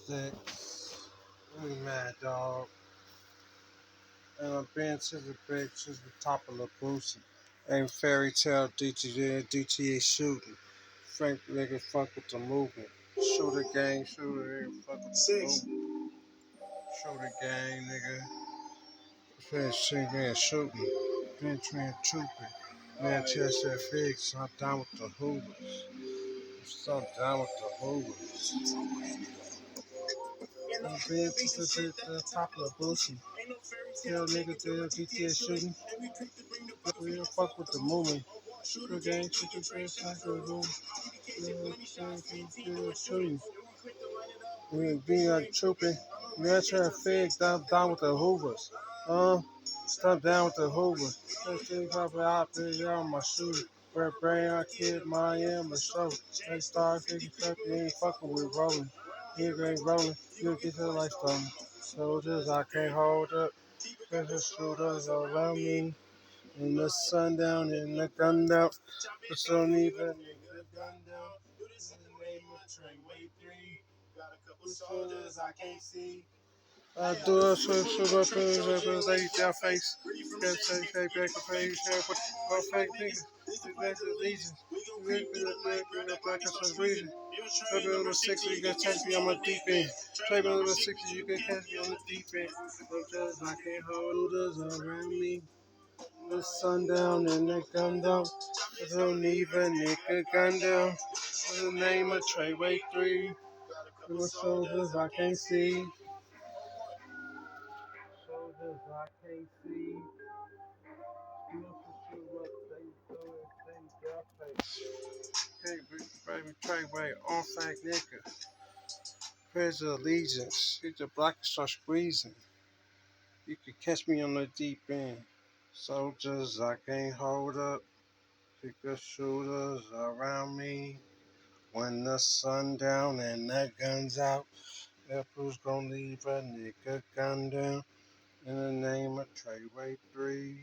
sticks. We mad dog. And I've been to the big to the top of the boosie. Ain't fairy tale DTA shooting. Frank nigga fuck with the movement. Shooter gang, shooter nigga fuck with the movement. Shooter gang nigga. Shit man shooting. Been trying trooping. Man chest that fig, so I'm down with the hoovers. So I'm down with the hoovers. I've been to the top of the boosie. Tell niggas they'll GTA shooting. We don't fuck with the movement. Shooter gang, shooter face, like a room. Shooting. We being like trooping. That's her fig down with the hoovers. Stop down with the hoover. Let's see if I out there on my shoes. Red brain, I kid, my am a show. They start 50 50, ain't fucking with rolling. He ain't rolling, you get your life stolen. Soldiers, I can't hold up. There's shooters around me. In the sundown, in the gun down. But don't even need the gun down. This is the name of Treyway6k. Got a couple soldiers I can't see. I do a shoot up in their face. Get say back to face, put my fake niggas. That's the legion. We in the black of some reason. Trade me on the 60, you can catch me on the deep end. Trade me on the 60, you can catch me on the deep end. Because I can't hold others around me. The sundown and the gun down. Don't even nigga gun down. The name of Treyway6k. The soldiers I can't see. Soldiers I can't see. Hey, baby, Treyway, on fact nigga. Pledge of allegiance. Hit the block and start squeezing. You can catch me on the deep end. Soldiers I can't hold up. Pick the shooters around me. When the sun down and the gun's out, who's gonna leave a nigga gun down in the name of Treyway6k.